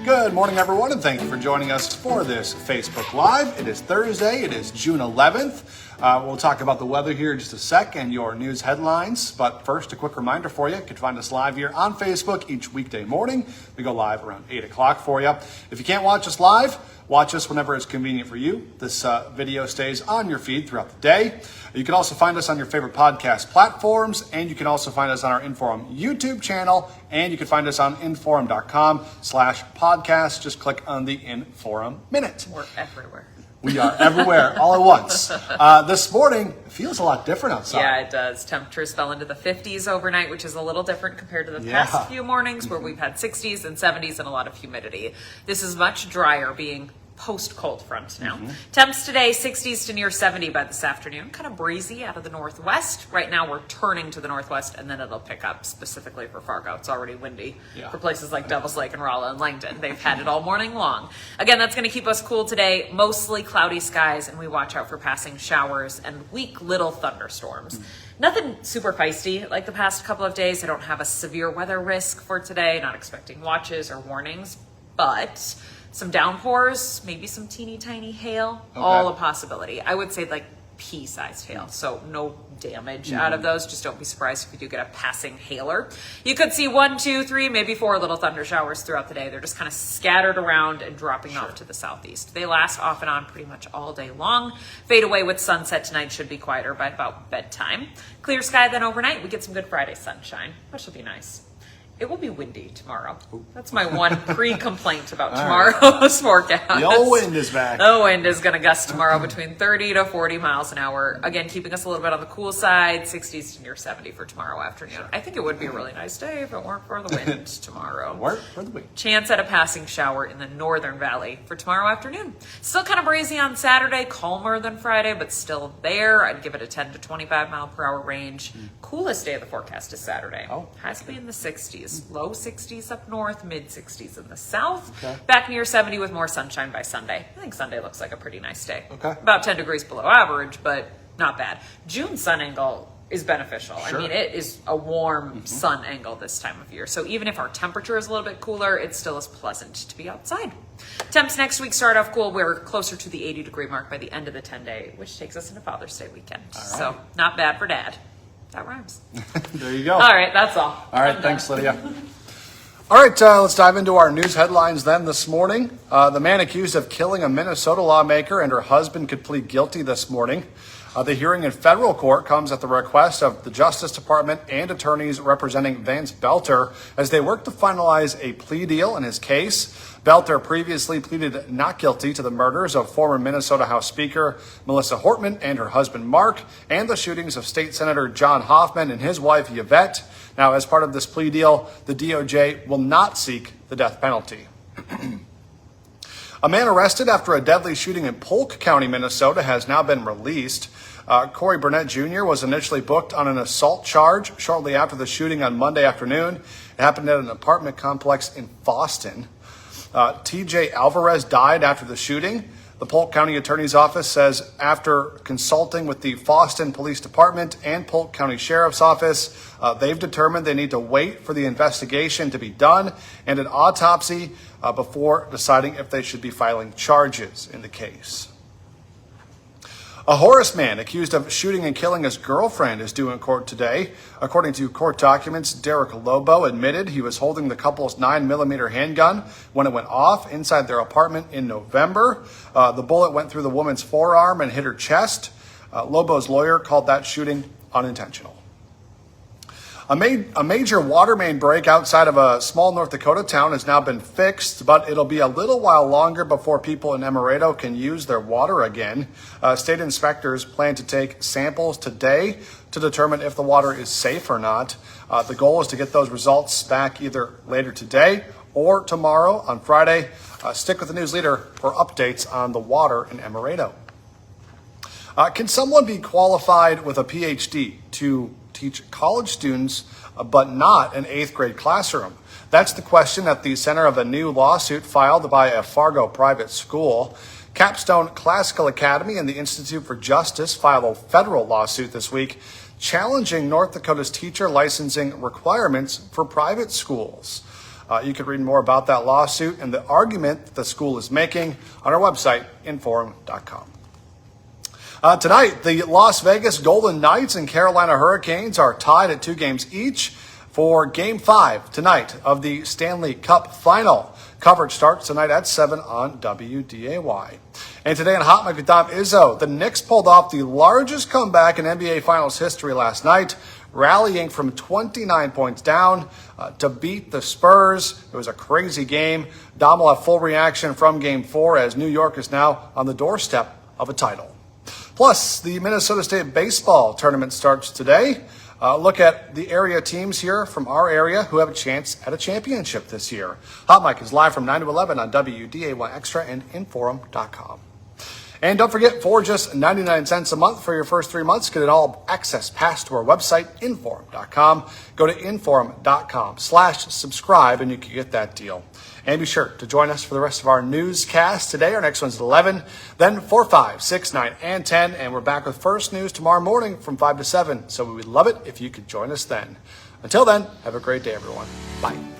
Good morning, everyone, and thank you for joining us for this Facebook Live. It is Thursday. It is June 11th. We'll talk about the weather here in just a sec and your news headlines. But first, a quick reminder for you. You can find us live here on Facebook each weekday morning. We go live around 8 o'clock for you. If you can't watch us live, watch us whenever it's convenient for you. This video stays on your feed throughout the day. You can also find us on your favorite podcast platforms, and you can also find us on our Inforum YouTube channel, and you can find us on inforum.com/podcast. Just click on the Inforum Minute. We're everywhere. We are everywhere all at once. This morning, it feels a lot different outside. Yeah, it does. Temperatures fell into the 50s overnight, which is a little different compared to the past few mornings where we've had 60s and 70s and a lot of humidity. This is much drier, being post-cold front now. Temps today, 60s to near 70 by this afternoon. Kind of breezy out of the northwest. Right now we're turning to the northwest, and then it'll pick up specifically for Fargo. It's already windy for places like Devil's Lake and Rolla and Langdon. They've had it all morning long. Again, that's going to keep us cool today. Mostly cloudy skies, and we watch out for passing showers and weak little thunderstorms. Nothing super feisty like the past couple of days. I don't have a severe weather risk for today. Not expecting watches or warnings, but some downpours, maybe some teeny tiny hail, all a possibility. I would say like pea-sized hail, so no damage out of those. Just don't be surprised if you do get a passing hailer. You could see 1, 2, 3, maybe 4 little thunder showers throughout the day. They're just kind of scattered around and dropping off to the southeast. They last off and on pretty much all day long. Fade away with sunset tonight. Should be quieter by about bedtime. Clear sky then overnight. We get some good Friday sunshine, which will be nice. It will be windy tomorrow. That's my one pre-complaint about tomorrow's forecast. The old wind is back. The wind is going to gust tomorrow between 30 to 40 miles an hour. Again, keeping us a little bit on the cool side, 60s to near 70 for tomorrow afternoon. I think it would be a really nice day if it weren't for the wind tomorrow. Work for the wind. Chance at a passing shower in the northern valley for tomorrow afternoon. Still kind of breezy on Saturday, calmer than Friday, but still there. I'd give it a 10 to 25 mile per hour range. Coolest day of the forecast is Saturday. Has to be in the 60s. Low 60s up north, mid 60s in the south. Back near 70 with more sunshine by Sunday. I think Sunday looks like a pretty nice day. About 10 degrees below average, but not bad. June sun angle is beneficial. I mean, it is a warm sun angle this time of year. So even if our temperature is a little bit cooler, it still is pleasant to be outside. Temps next week start off cool. We're closer to the 80-degree mark by the end of the 10-day, which takes us into Father's Day weekend. So not bad for Dad. That rhymes. There you go. All right, that's all. All right, thanks, Lydia. All right, let's dive into our news headlines then this morning. The man accused of killing a Minnesota lawmaker and her husband could plead guilty this morning. The hearing in federal court comes at the request of the Justice Department and attorneys representing Vance Belter as they work to finalize a plea deal in his case. Belter previously pleaded not guilty to the murders of former Minnesota House Speaker Melissa Hortman and her husband Mark, and the shootings of State Senator John Hoffman and his wife Yvette. Now, as part of this plea deal, the DOJ will not seek the death penalty. A man arrested after a deadly shooting in Polk County, Minnesota, has now been released. Corey Burnett Jr. was initially booked on an assault charge shortly after the shooting on Monday afternoon. It happened at an apartment complex in Boston. TJ Alvarez died after the shooting. The Polk County Attorney's Office says after consulting with the Boston Police Department and Polk County Sheriff's Office, they've determined they need to wait for the investigation to be done and an autopsy before deciding if they should be filing charges in the case. A Horace man accused of shooting and killing his girlfriend is due in court today. According to court documents, Derek Lobo admitted he was holding the couple's 9mm handgun when it went off inside their apartment in November. The bullet went through the woman's forearm and hit her chest. Lobo's lawyer called that shooting unintentional. A major water main break outside of a small North Dakota town has now been fixed, but it'll be a little while longer before people in Emerado can use their water again. State inspectors plan to take samples today to determine if the water is safe or not. The goal is to get those results back either later today or tomorrow on Friday. Stick with the news leader for updates on the water in Emerado. Can someone be qualified with a PhD to teach college students, but not an 8th grade classroom? That's the question at the center of a new lawsuit filed by a Fargo private school. Capstone Academy and the Institute for Justice filed a federal lawsuit this week challenging North Dakota's teacher licensing requirements for private schools. You can read more about that lawsuit and the argument that the school is making on our website, inforum.com. Tonight, the Las Vegas Golden Knights and Carolina Hurricanes are tied at 2 games each for Game 5 tonight of the Stanley Cup Final. Coverage starts tonight at 7 on WDAY. And today on Hot Mic with Dom Izzo, the Knicks pulled off the largest comeback in NBA Finals history last night, rallying from 29 points down to beat the Spurs. It was a crazy game. Dom will have full reaction from Game 4 as New York is now on the doorstep of a title. Plus, the Minnesota State baseball tournament starts today. Look at the area teams here from our area who have a chance at a championship this year. Hot Mic is live from 9 to 11 on WDAY Extra and Inforum.com. And don't forget, for just 99 cents a month for your first 3 months, get an all-access pass to our website, Inforum.com. Go to Inforum.com/subscribe and you can get that deal. And be sure to join us for the rest of our newscast today. Our next one's at 11, then 4, 5, 6, 9, and 10. And we're back with First News tomorrow morning from 5 to 7. So we would love it if you could join us then. Until then, have a great day, everyone. Bye.